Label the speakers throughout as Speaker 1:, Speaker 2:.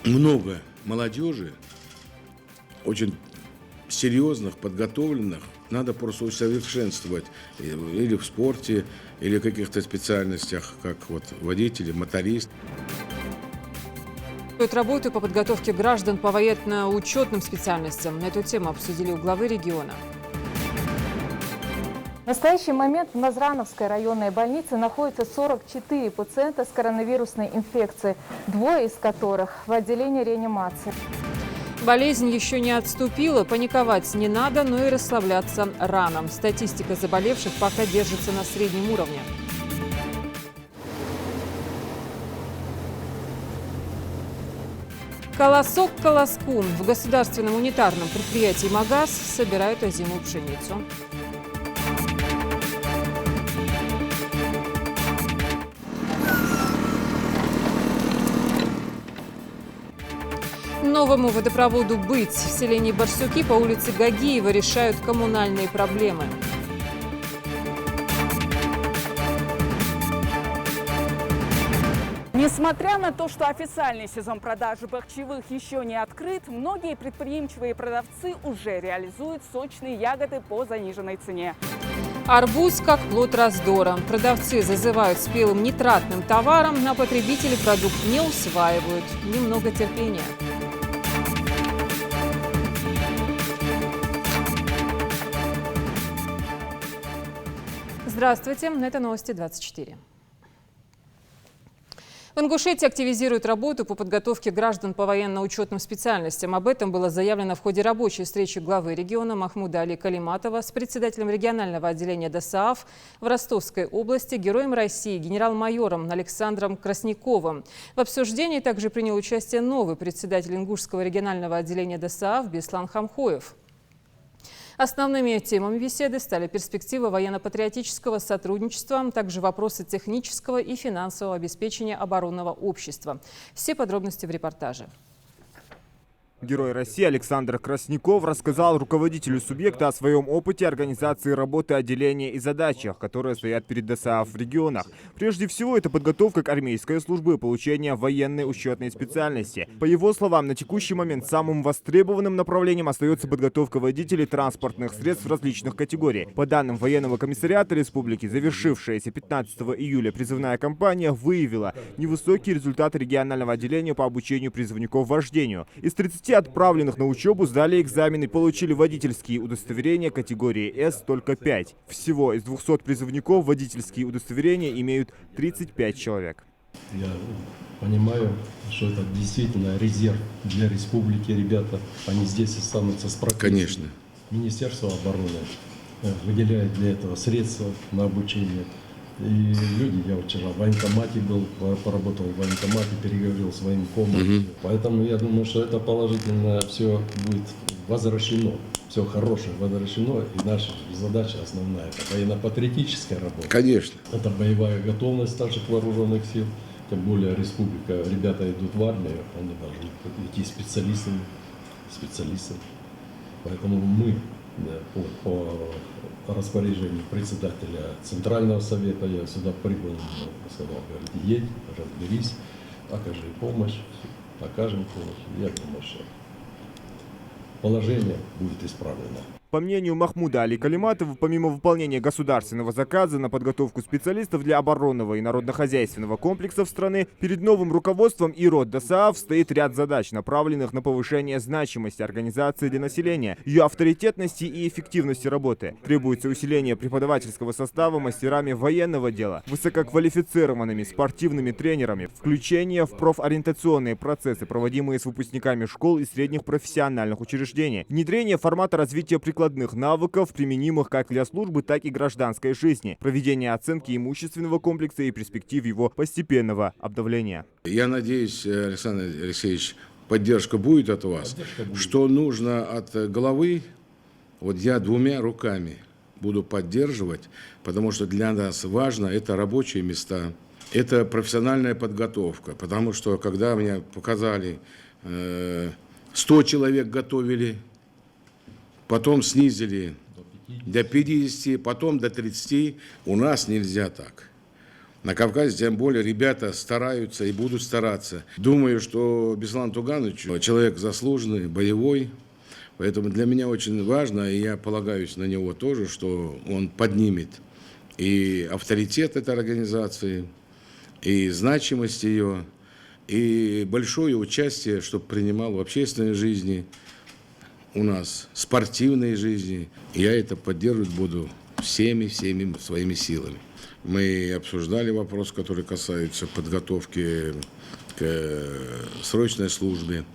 Speaker 1: много молодежи, очень серьезных, подготовленных. Надо просто усовершенствовать или в спорте, или в каких-то специальностях, как вот водитель, моторист.
Speaker 2: Работу по подготовке граждан по военно-учетным специальностям. На эту тему обсудили у главы региона.
Speaker 3: В настоящий момент в Назрановской районной больнице находится 44 пациента с коронавирусной инфекцией, 2 из которых в отделении реанимации.
Speaker 2: Болезнь еще не отступила, паниковать не надо, но и расслабляться рано. Статистика заболевших пока держится на среднем уровне. Колосок к колоску. В государственном унитарном предприятии «МАГАЗ» собирают озимую пшеницу. Новому водопроводу «Быть» в селении Барсуки по улице Гагиева решают коммунальные проблемы.
Speaker 4: Несмотря на то, что официальный сезон продажи бахчевых еще не открыт, многие предприимчивые продавцы уже реализуют сочные ягоды по заниженной цене.
Speaker 2: Арбуз как плод раздора. Продавцы зазывают спелым нитратным товаром, а потребители продукт не усваивают. Немного терпения. Здравствуйте, это новости 24. В Ингушетии активизируют работу по подготовке граждан по военно-учетным специальностям. Об этом было заявлено в ходе рабочей встречи главы региона Махмуда Али Калиматова с председателем регионального отделения ДОСААФ в Ростовской области, героем России, генерал-майором Александром Красниковым. В обсуждении также принял участие новый председатель Ингушского регионального отделения ДОСААФ Беслан Хамхоев. Основными темами беседы стали перспективы военно-патриотического сотрудничества, также вопросы технического и финансового обеспечения оборонного общества. Все подробности в репортаже.
Speaker 5: Герой России Александр Красников рассказал руководителю субъекта о своем опыте организации работы отделения и задачах, которые стоят перед ДОСААФ в регионах. Прежде всего, это подготовка к армейской службе и получение военной учетной специальности. По его словам, на текущий момент самым востребованным направлением остается подготовка водителей транспортных средств различных категорий. По данным военного комиссариата республики, завершившаяся 15 июля призывная кампания выявила невысокие результаты регионального отделения по обучению призывников вождению. Из 30 отправленных на учебу сдали экзамены и получили водительские удостоверения категории С только 5. Всего из 200 призывников водительские удостоверения имеют 35 человек.
Speaker 6: Я понимаю, что это действительно резерв для республики. Ребята, они здесь останутся с профессией.
Speaker 1: Конечно.
Speaker 6: Министерство обороны выделяет для этого средства на обучение. И люди, я вчера в военкомате был, поработал в военкомате, переговорил с военкомом. Поэтому я думаю, что это положительно все будет возвращено, все хорошее возвращено. И наша задача основная – это военно-патриотическая работа.
Speaker 1: Конечно.
Speaker 6: Это боевая готовность наших вооруженных сил. Тем более республика, ребята идут в армию, они должны идти специалистами. Поэтому мы по распоряжению председателя Центрального совета, я сюда прибыл, сказал, говорит, едь, разберись, окажи помощь, окажем помощь. Я думаю, что положение будет исправлено.
Speaker 5: По мнению Махмуда Али Калиматова, помимо выполнения государственного заказа на подготовку специалистов для оборонного и народно-хозяйственного комплексов страны, перед новым руководством и ДОСААФ стоит ряд задач, направленных на повышение значимости организации для населения, ее авторитетности и эффективности работы. Требуется усиление преподавательского состава мастерами военного дела, высококвалифицированными спортивными тренерами, включение в профориентационные процессы, проводимые с выпускниками школ и средних профессиональных учреждений, внедрение формата развития прикладных навыков, применимых как для службы, так и гражданской жизни, проведение оценки имущественного комплекса и перспектив его постепенного обновления.
Speaker 1: Я надеюсь, Александр Алексеевич, поддержка будет от вас. Что нужно от главы, вот я 2 руками буду поддерживать, потому что для нас важно это рабочие места, это профессиональная подготовка, потому что когда мне показали 100 человек готовили, потом снизили до 50, потом до 30. У нас нельзя так. На Кавказе, тем более, ребята стараются и будут стараться. Думаю, что Беслан Туганович человек заслуженный, боевой. Поэтому для меня очень важно, и я полагаюсь на него тоже, что он поднимет и авторитет этой организации, и значимость ее, и большое участие, чтобы принимал в общественной жизни у нас, спортивной жизни. Я это поддерживать буду всеми своими силами. Мы обсуждали вопрос, который касается подготовки к срочной службе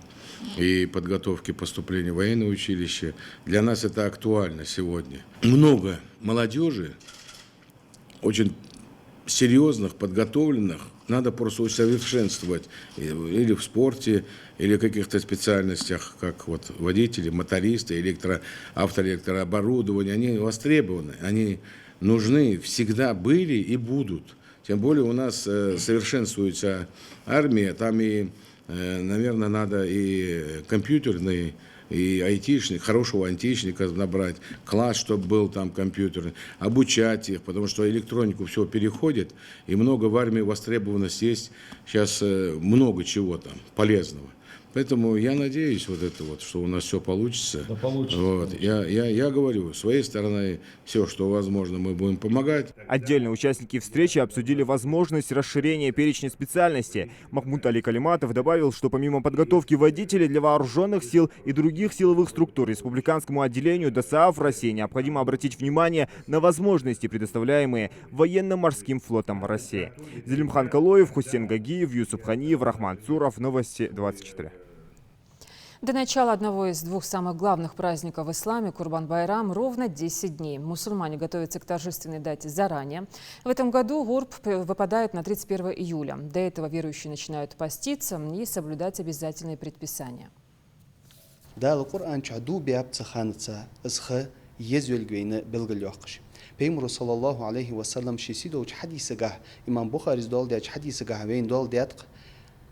Speaker 1: и подготовки поступления в военное училище. Для нас это актуально сегодня. Много молодежи, очень серьезных, подготовленных, надо просто усовершенствовать или в спорте, или в каких-то специальностях, как вот водители, мотористы, автоэлектрооборудование. Они востребованы, они нужны, всегда были и будут. Тем более у нас совершенствуется армия, там и, наверное, надо и компьютерный, и айтишник, хорошего айтишника набрать, класс, чтобы был там компьютерный, обучать их, потому что электронику все переходит, и много в армии востребованность есть, сейчас много чего там полезного. Поэтому я надеюсь, что у нас все получится.
Speaker 6: Да, получится.
Speaker 1: Вот. Я говорю, с своей стороны, все, что возможно, мы будем помогать.
Speaker 5: Отдельно участники встречи обсудили возможность расширения перечня специальностей. Махмуд Али Калиматов добавил, что помимо подготовки водителей для вооруженных сил и других силовых структур республиканскому отделению ДОСААФ России необходимо обратить внимание на возможности, предоставляемые военно-морским флотом России. Зелимхан Калоев, Хусейн Гагиев, Юсуп Ханиев, Рахман Цуров. Новости 24.
Speaker 2: До начала одного из двух самых главных праздников в исламе, Курбан-Байрам, ровно 10 дней. Мусульмане готовятся к торжественной дате заранее. В этом году Гурб выпадает на 31 июля. До этого верующие начинают поститься и соблюдать обязательные предписания.
Speaker 7: Пеймру саллаллаху алейхи вассалам шисидоуч хадисагах имам Бухари сдолдяч хадисагах вейн долдятк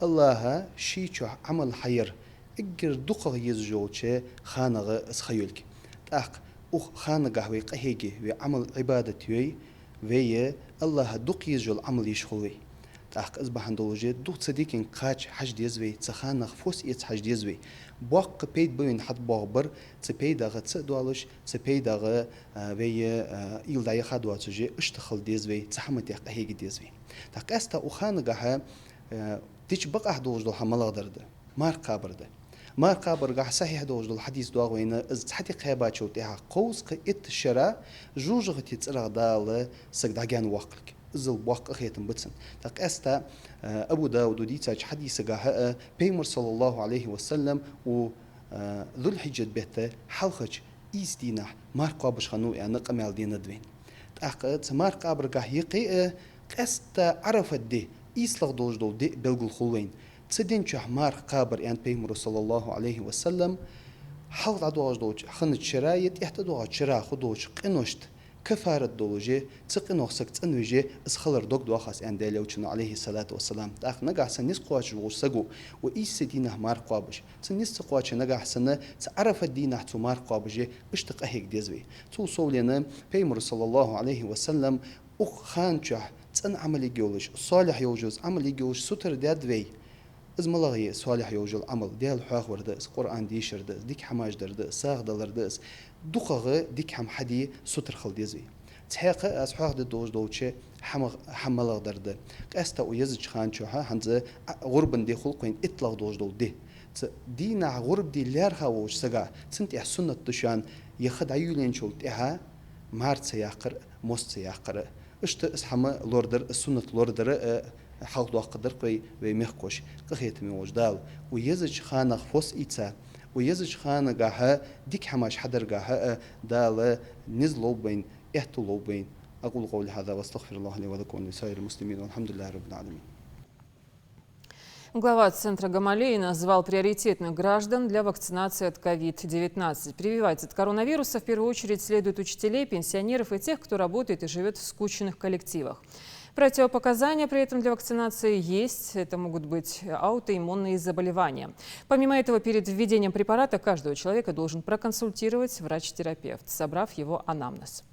Speaker 7: Аллаха шичу амал хайр игер духаг езжоуче ханага схаюльки. Так ух ханагах вей қахеги вей амал ибадат вей вей Аллаха дух езжол амал ешхулвей. Так азбахан долже дух цадикин қач хаждезвей цаханах фос ец хаждезвей. Бақ пейд бөйін хат бағбыр цепейдағы цедуалыш цепейдағы вей илдайы хадуатсuje үштіхыл дезвей цахамат яқ қахеги дезвей. Так аста уханагаха تيش بقى دوج دول حملادرده مار قابرده مار قابر قا صحيح دوج دول حديث دوا وين از حتي قيبا چوتها قوس ق ات شرا جوجغ تيصرا دال سغداغان وقلك زل وق خيتم بتسن تق استا ابو داود ديتاج حديث قا بيمر صلى الله عليه وسلم و ذو الحجه بيته حلخج ايستينا مار قابش خنو يعني قمال دين دوين تق مار قابر قا يقي استا عرفت دي إسلق دوج دول دي بلغل خلوين تسدين چه مار قابر يعني بيمر صلى الله عليه وسلم حلق دوج دوج خنت شرايط يحت دوج شرا خدوج قنوشت كفارة دولجي تقنوخ سكت انوجي اسخلر دوج دوخاس يعني ديلوچنو عليه الصلاة والسلام تاخ نقع سنس قواش وغوش سقو وإيس دينه مار قابش سنس قواش نقع سنة تعرف الدينه تو مار قابجي اشتق اهيك ديزوي تو صولينا بيمر صلى الله عليه وسلم اخ خانچه تن عملي جولش صالح يوجز عملي جولش ستر دادوي از ملاغي صالح يوجل عمل ديال حاخ وردس قرآن ديشر دس ديك حماج دردس ساغ دلر دس دقغ ديك حم حدي ستر خل ديزوي تحقق از حاخ دوج دوچه حملاغ درد قاستا ويزج خان چوها هنز غربن دي خلقين اطلاق دوج دو دي دينا غرب دي لارها وش سغا سنت سنة دشان يخد عيولين شول تها مارت سياقر موست سياقر اشت اسحما لوردر السنة لوردر حق دو قدر قوي ومخكوش قخيت من وجدال ويزج خانق فوس إيتا ويزج خانقها ديك حماش حدر قها دال نزلوا بين احتلوا بين أقول قولي هذا واستغفر الله لي ولكم ولسائر المسلمين والحمد لله رب العالمين.
Speaker 2: Глава Центра Гамалеи назвал приоритетных граждан для вакцинации от COVID-19. Прививать от коронавируса в первую очередь следует учителей, пенсионеров и тех, кто работает и живет в скучных коллективах. Противопоказания при этом для вакцинации есть. Это могут быть аутоиммунные заболевания. Помимо этого, перед введением препарата каждого человека должен проконсультировать врач-терапевт, собрав его анамнез.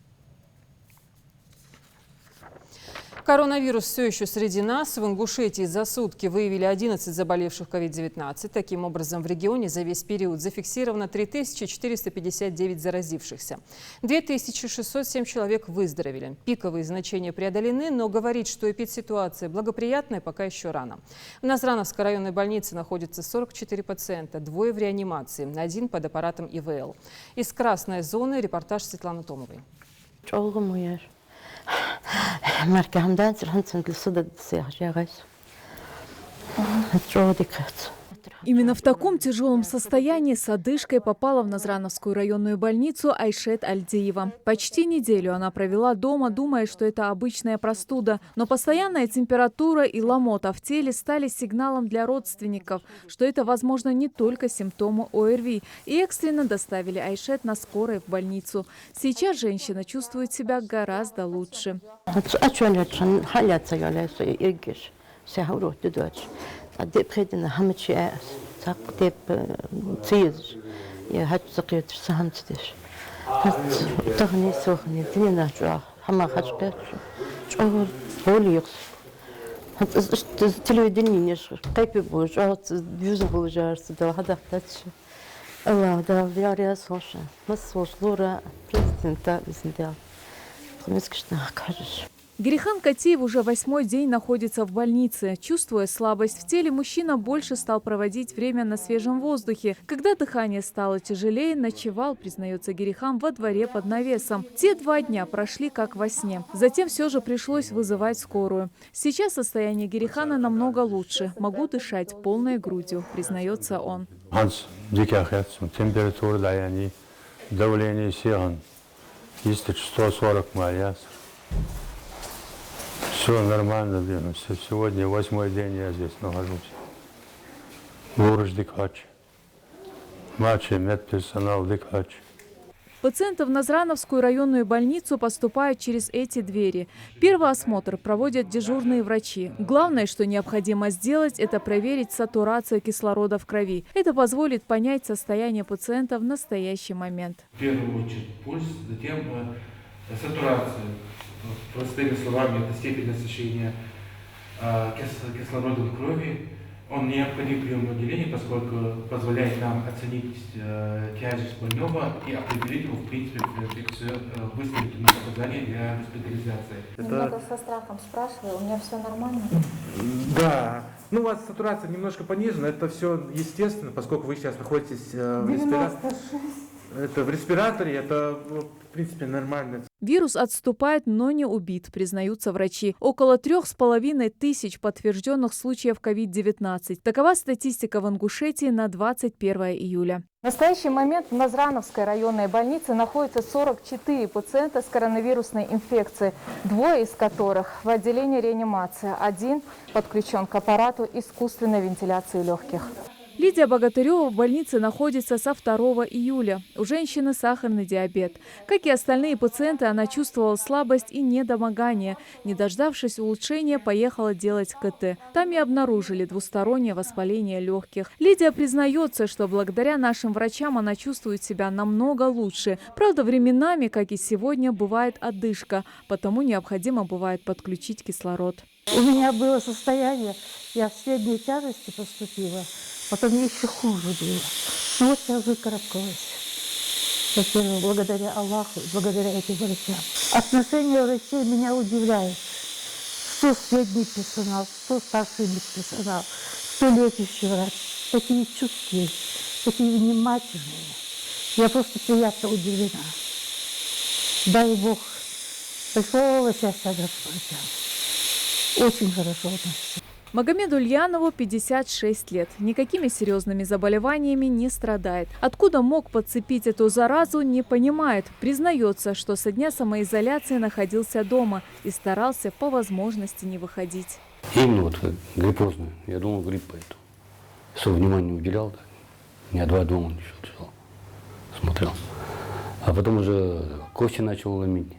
Speaker 2: Коронавирус все еще среди нас. В Ингушетии за сутки выявили 11 заболевших COVID-19. Таким образом, в регионе за весь период зафиксировано 3459 заразившихся. 2607 человек выздоровели. Пиковые значения преодолены, но говорить, что эпидситуация благоприятная, пока еще рано. В Назрановской районной больнице находится 44 пациента, 2 в реанимации, 1 под аппаратом ИВЛ. Из красной зоны репортаж Светланы Томовой.
Speaker 8: Именно в таком тяжелом состоянии с одышкой попала в Назрановскую районную больницу Айшет Альдеева. Почти неделю она провела дома, думая, что это обычная простуда. Но постоянная температура и ломота в теле стали сигналом для родственников, что это, возможно, не только симптомы ОРВИ. И экстренно доставили Айшет на скорой в больницу. Сейчас женщина чувствует себя гораздо лучше. Гирихан Катиев уже 8-й день находится в больнице. Чувствуя слабость в теле, мужчина больше стал проводить время на свежем воздухе. Когда дыхание стало тяжелее, ночевал, признается Гирихан, во дворе под навесом. Те 2 дня прошли как во сне. Затем все же пришлось вызывать скорую. Сейчас состояние Гирихана намного лучше. Могу дышать полной грудью, признается он.
Speaker 9: Давление 140 маяс. Все нормально, блин. Сегодня 8-й день я здесь нахожусь. Врач дикач. Младший медперсонал дикач.
Speaker 8: Пациенты в Назрановскую районную больницу поступают через эти двери. Первый осмотр проводят дежурные врачи. Главное, что необходимо сделать, это проверить сатурацию кислорода в крови. Это позволит понять состояние пациента в настоящий момент.
Speaker 10: В первую очередь пульс, затем сатурация. Простыми словами, это степень насыщения кислородом крови. Он необходим в приемном отделении, поскольку позволяет нам оценить тяжесть больного и определить его, в принципе, выставить ему показания для госпитализации.
Speaker 3: Немного со страхом спрашиваю, у меня все нормально?
Speaker 10: Да. Ну, у вас сатурация немножко понижена, это все естественно, поскольку вы сейчас находитесь в респираторе. Это в респираторе, это, в принципе, нормально.
Speaker 8: Вирус отступает, но не убит, признаются врачи. Около 3500 подтвержденных случаев COVID-19. Такова статистика в Ингушетии на 21 июля.
Speaker 3: В настоящий момент в Назрановской районной больнице находится 44 пациента с коронавирусной инфекцией, 2 из которых в отделении реанимации, 1 подключен к аппарату искусственной вентиляции легких.
Speaker 8: Лидия Богатырева в больнице находится со 2 июля. У женщины сахарный диабет. Как и остальные пациенты, она чувствовала слабость и недомогание. Не дождавшись улучшения, поехала делать КТ. Там и обнаружили двустороннее воспаление легких. Лидия признается, что благодаря нашим врачам она чувствует себя намного лучше. Правда, временами, как и сегодня, бывает одышка, потому необходимо бывает подключить кислород.
Speaker 11: У меня было состояние, я в средней тяжести поступила. Потом мне еще хуже было. Ну вот я выкарабкалась. Во-первых, благодаря Аллаху, благодаря этим врачам. Отношение врачей меня удивляет. 100 средний персонал, 100 старший медперсонал, 100 лечащий врач. Такие чуткие, такие внимательные. Я просто приятно удивлена. Дай Бог большого счастья Господа. Очень хорошо относится.
Speaker 8: Магомеду Ульянову 56 лет. Никакими серьезными заболеваниями не страдает. Откуда мог подцепить эту заразу, не понимает. Признается, что со дня самоизоляции находился дома и старался по возможности не выходить.
Speaker 9: Именно вот гриппозный. Я думал, грипп поэтому. Особо внимания не уделял. Так. Дня 2 дома лежал, смотрел. А потом уже кости начал ломить.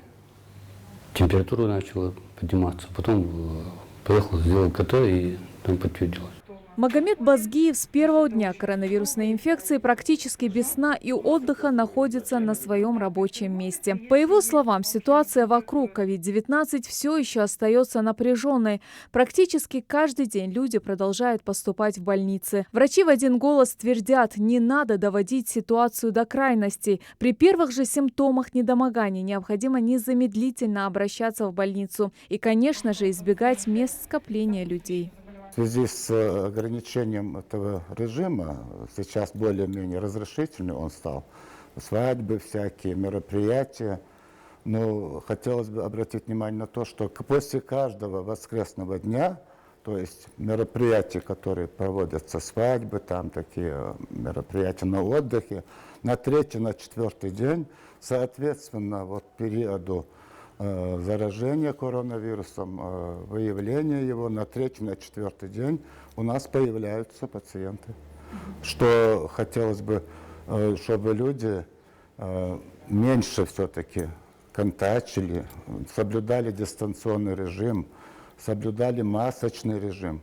Speaker 9: Температура начала подниматься. Потом поехал, сделал КТ и там подтвердилось.
Speaker 8: Магомед Базгиев с первого дня коронавирусной инфекции практически без сна и отдыха находится на своем рабочем месте. По его словам, ситуация вокруг COVID-19 все еще остается напряженной. Практически каждый день люди продолжают поступать в больницы. Врачи в один голос твердят, не надо доводить ситуацию до крайностей. При первых же симптомах недомогания необходимо незамедлительно обращаться в больницу и, конечно же, избегать мест скопления людей.
Speaker 12: В связи с ограничением этого режима, сейчас более-менее разрешительный он стал, свадьбы, всякие мероприятия. Но хотелось бы обратить внимание на то, что после каждого воскресного дня, то есть мероприятия, которые проводятся, свадьбы, там такие мероприятия на отдыхе, на третий, на четвертый день, соответственно, вот периоду заражения коронавирусом, выявления его на третий, на четвертый день у нас появляются пациенты. Что хотелось бы, чтобы люди меньше все-таки контактили, соблюдали дистанционный режим, соблюдали масочный режим.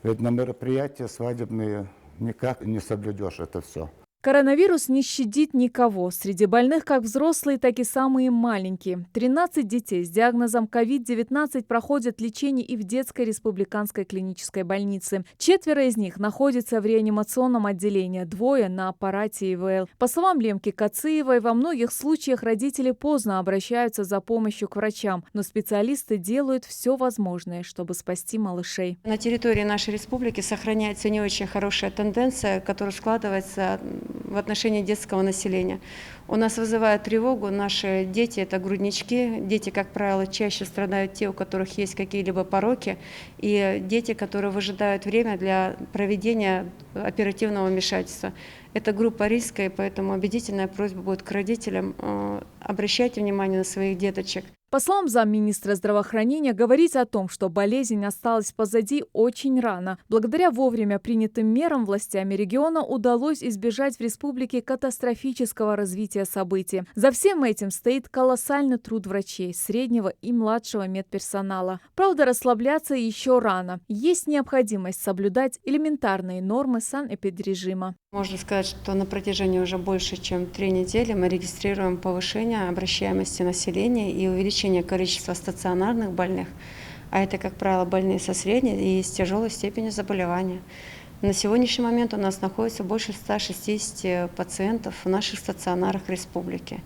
Speaker 12: Ведь на мероприятия свадебные никак не соблюдешь это все.
Speaker 8: Коронавирус не щадит никого. Среди больных как взрослые, так и самые маленькие. 13 детей с диагнозом COVID-19 проходят лечение и в детской республиканской клинической больнице. 4 из них находятся в реанимационном отделении, 2 на аппарате ИВЛ. По словам Лемки Кациевой, во многих случаях родители поздно обращаются за помощью к врачам, но специалисты делают все возможное, чтобы спасти малышей.
Speaker 13: На территории нашей республики сохраняется не очень хорошая тенденция, которая складывается в отношении детского населения. У нас вызывает тревогу наши дети, это груднички. Дети, как правило, чаще страдают те, у которых есть какие-либо пороки, и дети, которые выжидают время для проведения оперативного вмешательства. Это группа риска, и поэтому убедительная просьба будет к родителям: обращайте внимание на своих деточек.
Speaker 8: По словам замминистра здравоохранения, говорить о том, что болезнь осталась позади, очень рано. Благодаря вовремя принятым мерам властями региона удалось избежать в республике катастрофического развития событий. За всем этим стоит колоссальный труд врачей, среднего и младшего медперсонала. Правда, расслабляться еще рано. Есть необходимость соблюдать элементарные нормы санэпидрежима.
Speaker 13: Можно сказать, что на протяжении уже больше чем 3 недели мы регистрируем повышение обращаемости населения и увеличение количества стационарных больных, а это, как правило, больные со средней и с тяжелой степенью заболевания. На сегодняшний момент у нас находится больше 160 пациентов в наших стационарах республики.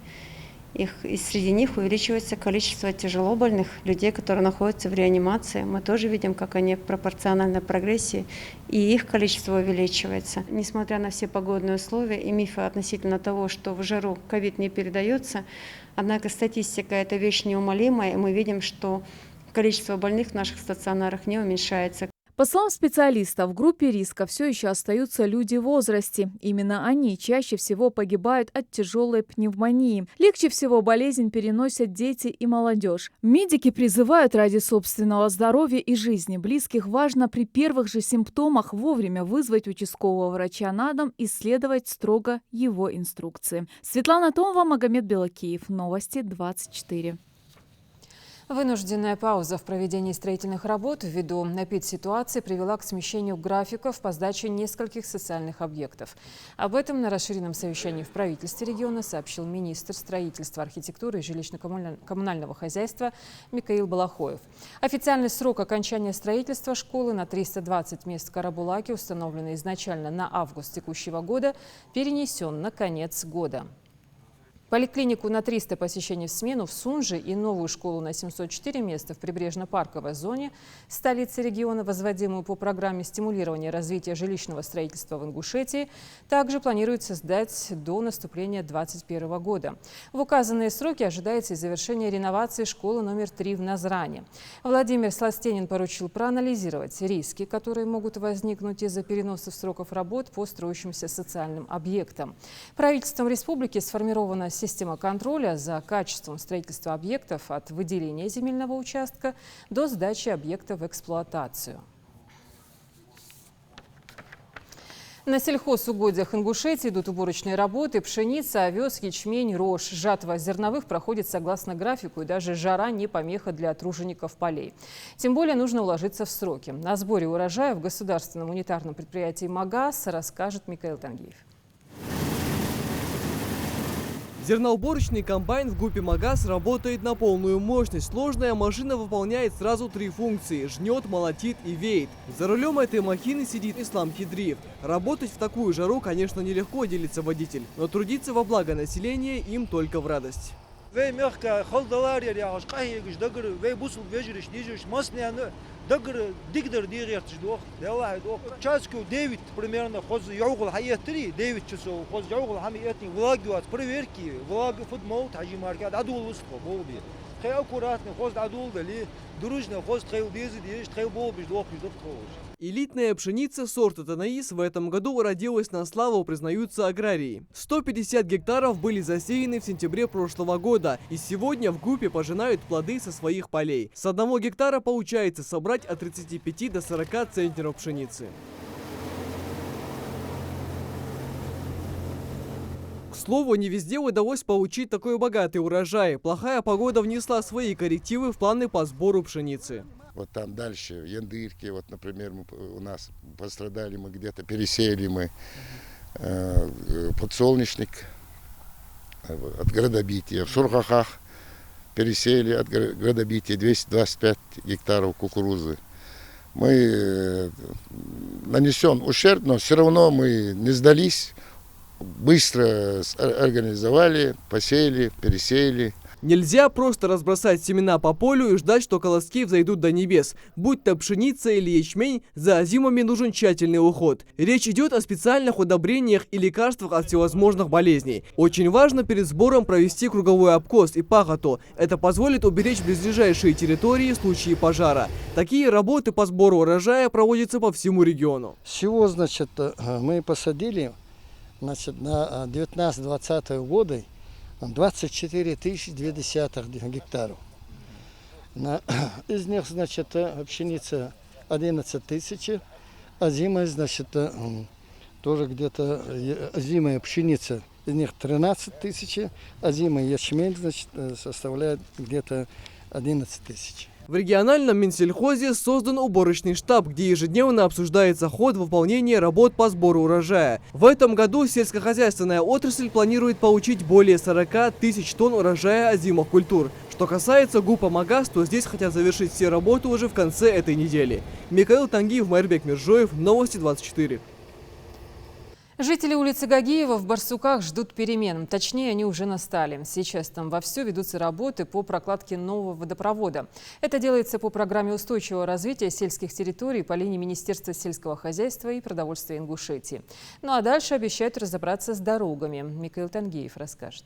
Speaker 13: И среди них увеличивается количество тяжелобольных людей, которые находятся в реанимации. Мы тоже видим, как они в пропорциональной прогрессии, и их количество увеличивается. Несмотря на все погодные условия и мифы относительно того, что в жару ковид не передается, однако статистика – это вещь неумолимая, и мы видим, что количество больных в наших стационарах не уменьшается.
Speaker 8: По словам специалистов, в группе риска все еще остаются люди в возрасте. Именно они чаще всего погибают от тяжелой пневмонии. Легче всего болезнь переносят дети и молодежь. Медики призывают ради собственного здоровья и жизни близких важно при первых же симптомах вовремя вызвать участкового врача на дом и следовать строго его инструкции. Светлана Томова, Магомед Белокиев. Новости 24.
Speaker 2: Вынужденная пауза в проведении строительных работ ввиду эпидситуации привела к смещению графиков по сдаче нескольких социальных объектов. Об этом на расширенном совещании в правительстве региона сообщил министр строительства, архитектуры и жилищно-коммунального хозяйства Микаил Балахоев. Официальный срок окончания строительства школы на 320 мест в Карабулаке, установленный изначально на август текущего года, перенесен на конец года. Поликлинику на 300 посещений в смену в Сунже и новую школу на 704 места в прибрежно-парковой зоне столицы региона, возводимую по программе стимулирования развития жилищного строительства в Ингушетии, также планируется сдать до наступления 2021 года. В указанные сроки ожидается и завершение реновации школы номер 3 в Назране. Владимир Сластенин поручил проанализировать риски, которые могут возникнуть из-за переноса сроков работ по строящимся социальным объектам. Правительством республики сформирована система контроля за качеством строительства объектов от выделения земельного участка до сдачи объекта в эксплуатацию. На сельхозугодьях Ингушетии идут уборочные работы. Пшеница, овес, ячмень, рожь. Жатва зерновых проходит согласно графику, и даже жара не помеха для тружеников полей. Тем более нужно уложиться в сроки. О сборе урожая в государственном унитарном предприятии «Магаз» расскажет Микаил Тангиев.
Speaker 14: Зерноуборочный комбайн в группе «Магаз» работает на полную мощность. Сложная машина выполняет сразу 3 функции – жнет, молотит и веет. За рулем этой махины сидит Ислам Хидриев. Работать в такую жару, конечно, нелегко, делится водитель, но трудиться во благо населения им только в радость.
Speaker 15: Примерно 9 часов. Проверки, влага, футмол, таджимарка, адул выступал, был бы. Хай аккуратно, хоз адул дали, дружно, хоз трейл безы, трейл был бы, ждох.
Speaker 14: Элитная пшеница сорта Танаис в этом году уродилась на славу, признаются аграрии. 150 гектаров были засеяны в сентябре прошлого года, и сегодня в группе пожинают плоды со своих полей. С 1 гектара получается собрать от 35 до 40 центнеров пшеницы. К слову, не везде удалось получить такой богатый урожай. Плохая погода внесла свои коррективы в планы по сбору пшеницы.
Speaker 16: Вот там дальше, в Яндырке, вот, например, у нас пострадали, мы где-то пересеяли мы подсолнечник от градобития. В Шурхахах пересеяли от градобития 225 гектаров кукурузы. Мы нанесен ущерб, но все равно мы не сдались, быстро организовали, посеяли, пересеяли.
Speaker 14: Нельзя просто разбросать семена по полю и ждать, что колоски взойдут до небес. Будь то пшеница или ячмень, за озимами нужен тщательный уход. Речь идет о специальных удобрениях и лекарствах от всевозможных болезней. Очень важно перед сбором провести круговой обкос и пахоту. Это позволит уберечь близлежащие территории в случае пожара. Такие работы по сбору урожая проводятся по всему региону.
Speaker 17: Всего, значит, мы посадили, значит, на 19-20 годы 24 200 гектаров. Из них, значит, пшеница 11 тысяч, озимая, значит, тоже где-то озимая пшеница, из них 13 тысяч, озимый ячмень, значит, составляет где-то 11 тысяч.
Speaker 14: В региональном Минсельхозе создан уборочный штаб, где ежедневно обсуждается ход выполнения работ по сбору урожая. В этом году сельскохозяйственная отрасль планирует получить более 40 тысяч тонн урожая озимых культур. Что касается ГУПа «Магаз», то здесь хотят завершить все работы уже в конце этой недели. Микаил Тангиев, Майрбек Миржоев, Новости 24.
Speaker 2: Жители улицы Гагиева в Барсуках ждут перемен. Точнее, они уже настали. Сейчас там вовсю ведутся работы по прокладке нового водопровода. Это делается по программе устойчивого развития сельских территорий по линии Министерства сельского хозяйства и продовольствия Ингушетии. Ну а дальше обещают разобраться с дорогами. Микаил Тангиев расскажет.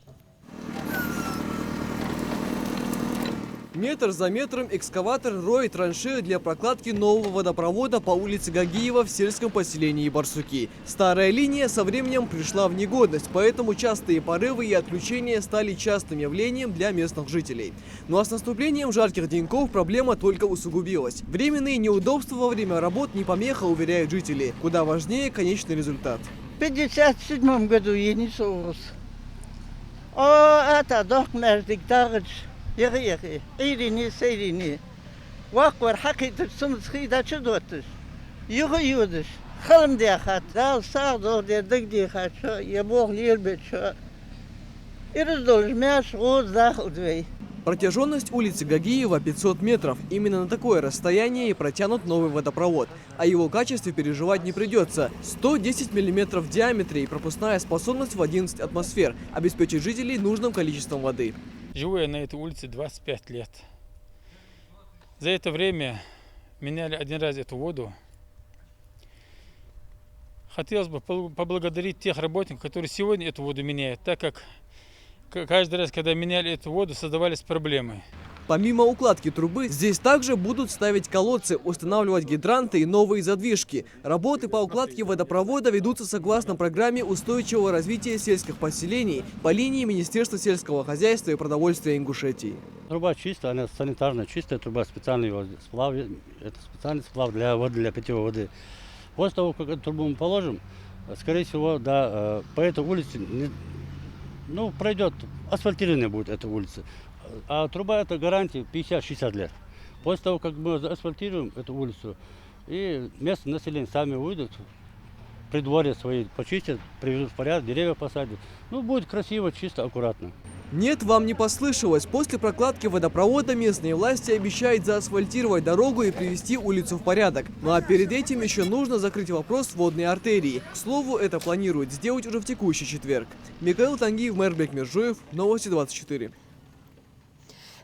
Speaker 14: Метр за метром экскаватор роет траншею для прокладки нового водопровода по улице Гагиева в сельском поселении Барсуки. Старая линия со временем пришла в негодность, поэтому частые порывы и отключения стали частым явлением для местных жителей. Ну а с наступлением жарких деньков проблема только усугубилась. Временные неудобства во время работ не помеха, уверяют жители. Куда важнее конечный результат.
Speaker 11: В 1957 году я не соус. Это дохнаш диктарыч. Yığı, iğrini. Vak var, hak edirsin, sıkıyda çıdotuz. Yığı yuduz. Kılım diye kat, dal sağ doğru dedik diye kat, ya boğ liyelbet şu. İriz doluz, мяш, год заходвей.
Speaker 14: Протяженность улицы Гагиева 500 метров. Именно на такое расстояние и протянут новый водопровод. О его качестве переживать не придется. 110 мм в диаметре и пропускная способность в 11 атмосфер обеспечит жителей нужным количеством воды.
Speaker 18: Живу я на этой улице 25 лет. За это время меняли один раз эту воду. Хотелось бы поблагодарить тех работников, которые сегодня эту воду меняют, так как каждый раз, когда меняли эту воду, создавались проблемы.
Speaker 14: Помимо укладки трубы, здесь также будут ставить колодцы, устанавливать гидранты и новые задвижки. Работы по укладке водопровода ведутся согласно программе устойчивого развития сельских поселений по линии Министерства сельского хозяйства и продовольствия Ингушетии.
Speaker 9: Труба чистая, она санитарная, чистая труба, специальный сплав, это специальный сплав для воды, для питьевой воды. После того, как эту трубу мы положим, Скорее всего, да, по этой улице, пройдет, асфальтированная будет эта улица. А труба это гарантия 50-60 лет. После того, как мы асфальтируем эту улицу, и местное население сами выйдут, при дворе свои почистят, приведут в порядок, деревья посадят. Будет красиво, чисто, аккуратно.
Speaker 14: Нет, вам не послышалось. После прокладки водопровода местные власти обещают заасфальтировать дорогу и привести улицу в порядок. А перед этим еще нужно закрыть вопрос водной артерии. К слову, это планируют сделать уже в текущий четверг. Михаил Тангиев, мэр Бекмиржоев, Новости 24.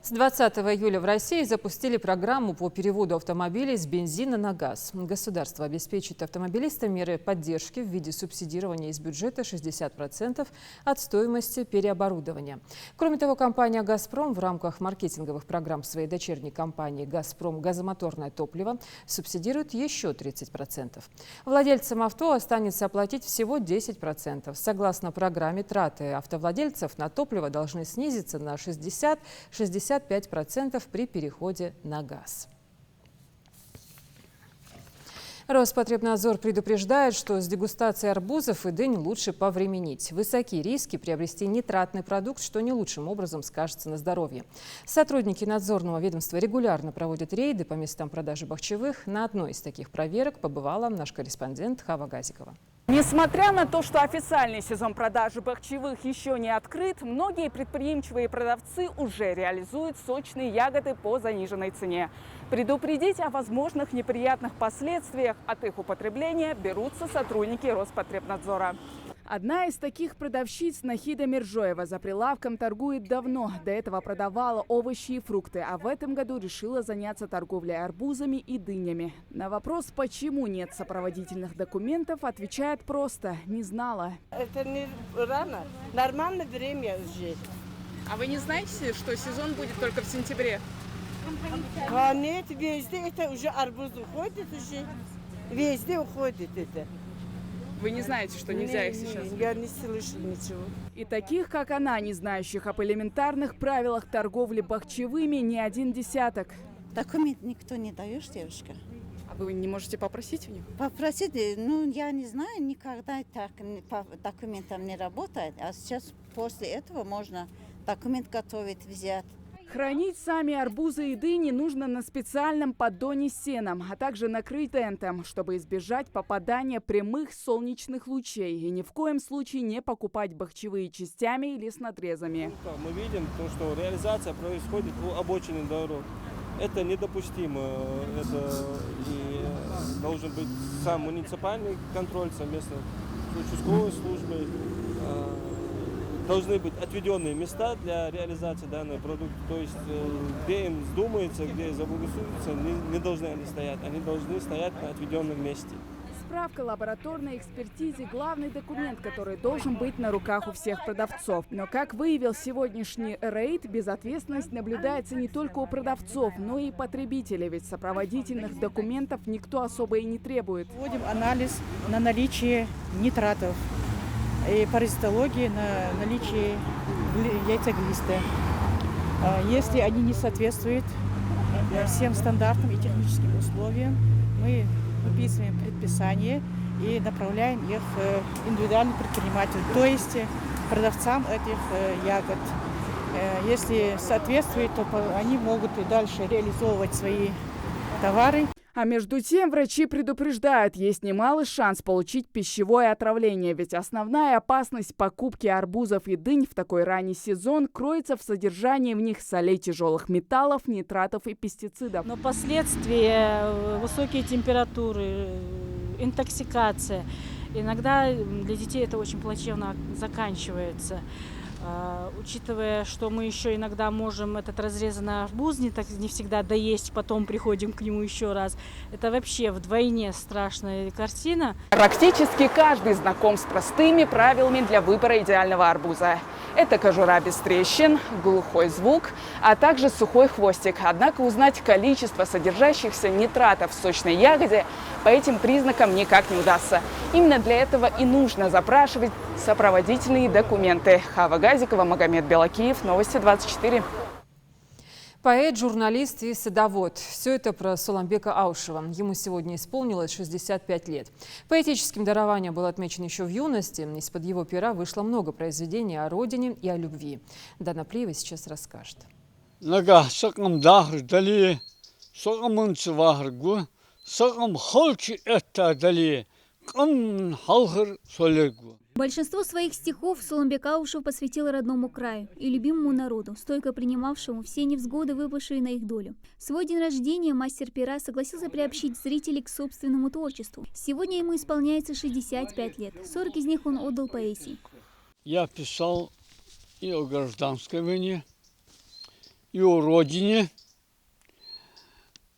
Speaker 2: С 20 июля в России запустили программу по переводу автомобилей с бензина на газ. Государство обеспечит автомобилистам меры поддержки в виде субсидирования из бюджета 60% от стоимости переоборудования. Кроме того, компания «Газпром» в рамках маркетинговых программ своей дочерней компании «Газпром» газомоторное топливо субсидирует еще 30%. Владельцам авто останется оплатить всего 10%. Согласно программе, траты автовладельцев на топливо должны снизиться на 60-65% при переходе на газ. Роспотребнадзор предупреждает, что с дегустацией арбузов и дынь лучше повременить. Высоки риски приобрести нитратный продукт, что не лучшим образом скажется на здоровье. Сотрудники надзорного ведомства регулярно проводят рейды по местам продажи бахчевых. На одной из таких проверок побывала наш корреспондент Хава Газикова.
Speaker 4: Несмотря на то, что официальный сезон продажи бахчевых еще не открыт, многие предприимчивые продавцы уже реализуют сочные ягоды по заниженной цене. Предупредить о возможных неприятных последствиях от их употребления берутся сотрудники Роспотребнадзора. Одна из таких продавщиц, Нахида Миржоева, за прилавком торгует давно. До этого продавала овощи и фрукты, а в этом году решила заняться торговлей арбузами и дынями. На вопрос, почему нет сопроводительных документов, отвечает просто – не знала.
Speaker 19: Это не рано, нормальное время уже.
Speaker 4: А вы не знаете, что сезон будет только в сентябре?
Speaker 19: Нет, везде это уже арбуз уходит уже. Везде уходит это.
Speaker 4: Вы не знаете, что нельзя их сейчас?
Speaker 19: Я не слышала ничего.
Speaker 4: И таких, как она, не знающих об элементарных правилах торговли бахчевыми, не один десяток.
Speaker 20: Документ никто не даешь, девушка.
Speaker 4: А вы не можете попросить у них?
Speaker 20: Попросить, я не знаю, никогда так по документам не работает. А сейчас после этого можно документ готовить, взять.
Speaker 4: Хранить сами арбузы и дыни нужно на специальном поддоне с сеном, а также накрыть тентом, чтобы избежать попадания прямых солнечных лучей и ни в коем случае не покупать бахчевые частями или с надрезами.
Speaker 21: Мы видим, что реализация происходит у обочины дорог. Это недопустимо. Это и должен быть сам муниципальный контроль совместно с участковой службой. Должны быть отведенные места для реализации данного продукта. То есть, где им вздумается, где заблагорассудится, не должны они стоять. Они должны стоять на отведенном месте.
Speaker 4: Справка лабораторной экспертизе – главный документ, который должен быть на руках у всех продавцов. Но, как выявил сегодняшний рейд, безответственность наблюдается не только у продавцов, но и потребителей. Ведь сопроводительных документов никто особо и не требует.
Speaker 22: Вводим анализ на наличие нитратов и паразитологии на наличие яйцеглиста. Если они не соответствуют всем стандартам и техническим условиям, мы выписываем предписание и направляем их индивидуальным предпринимателям, то есть продавцам этих ягод. Если соответствует, то они могут и дальше реализовывать свои товары.
Speaker 4: А между тем врачи предупреждают, есть немалый шанс получить пищевое отравление, ведь основная опасность покупки арбузов и дынь в такой ранний сезон кроется в содержании в них солей тяжелых металлов, нитратов и пестицидов.
Speaker 23: Но последствия, высокие температуры, интоксикация, иногда для детей это очень плачевно заканчивается. Учитывая, что мы еще иногда можем этот разрезанный арбуз не всегда доесть, потом приходим к нему еще раз. Это вообще вдвойне страшная картина.
Speaker 4: Практически каждый знаком с простыми правилами для выбора идеального арбуза. Это кожура без трещин, глухой звук, а также сухой хвостик. Однако узнать количество содержащихся нитратов в сочной ягоде по этим признакам никак не удастся. Именно для этого и нужно запрашивать сопроводительные документы. Хава Газикова, Магомед Белакиев, Новости 24.
Speaker 2: Поэт, журналист и садовод. Все это про Суланбека Аушева. Ему сегодня исполнилось 65 лет. Поэтическим дарованием был отмечен еще в юности. Из-под его пера вышло много произведений о родине и о любви. Дана Плиева сейчас расскажет.
Speaker 1: Большинство своих стихов Суланбек Аушев посвятил родному краю и любимому народу, стойко принимавшему все невзгоды, выпавшие на их долю. В свой день рождения мастер пера согласился приобщить зрителей к собственному творчеству. Сегодня ему исполняется 65 лет. 40 из них он отдал поэзии.
Speaker 5: Я писал и о гражданской войне, и о родине,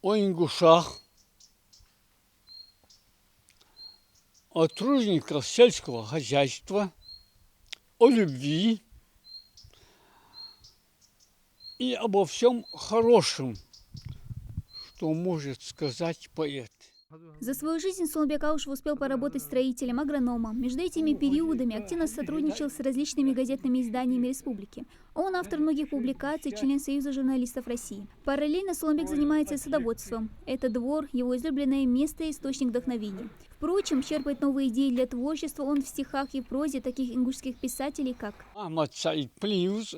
Speaker 5: о ингушах, о тружениках сельского хозяйства, о любви и обо всем хорошем, что может сказать поэт.
Speaker 1: За свою жизнь Суланбек Аушев успел поработать строителем, агрономом. Между этими периодами активно сотрудничал с различными газетными изданиями республики. Он автор многих публикаций, член Союза журналистов России. Параллельно Суланбек занимается садоводством. Это двор, его излюбленное место и источник вдохновения. Впрочем, черпает новые идеи для творчества он в стихах и прозе таких ингушских писателей, как
Speaker 5: Ахмад Саид Плиюз,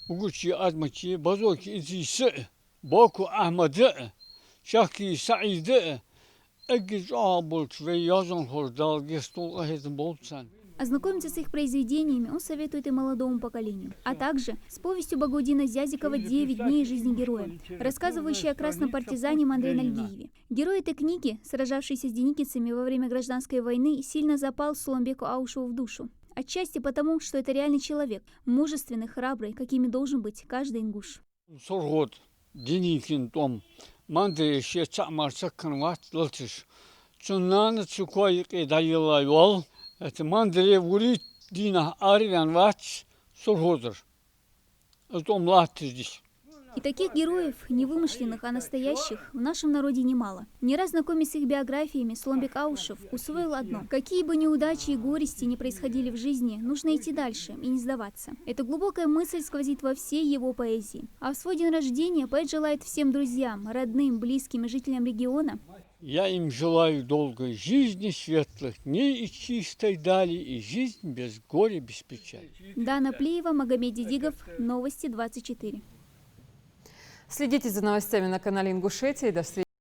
Speaker 5: Угучи Адмачи, Базоки Идисы, Боку Ахмады, Шахки Саиды,
Speaker 1: Ознакомиться с их произведениями он советует и молодому поколению, а также с повестью Багаудина Зязикова «9 дней жизни героя», рассказывающей о красном партизане Мандре Нальгиеве. Герой этой книги, сражавшийся с деникинцами во время гражданской войны, сильно запал Суланбеку Аушеву в душу. Отчасти потому, что это реальный человек, мужественный, храбрый, какими должен быть каждый ингуш.
Speaker 5: Мандре ще цамар саканват латиш. Чуннан цукой кедайла йол. Это мандре вурит дина арвян вач сурходер. Это млатиш.
Speaker 1: И таких героев, не вымышленных, а настоящих, в нашем народе немало. Не раз знакомясь с их биографиями, Суланбек Аушев усвоил одно. Какие бы неудачи и горести ни происходили в жизни, нужно идти дальше и не сдаваться. Эта глубокая мысль сквозит во всей его поэзии. А в свой день рождения поэт желает всем друзьям, родным, близким и жителям региона.
Speaker 5: Я им желаю долгой жизни, светлых дней и чистой дали, и жизнь без горя, без печали.
Speaker 1: Дана Плиева, Магомед Дидигов, Новости 24.
Speaker 2: Следите за новостями на канале Ингушетии. До встречи.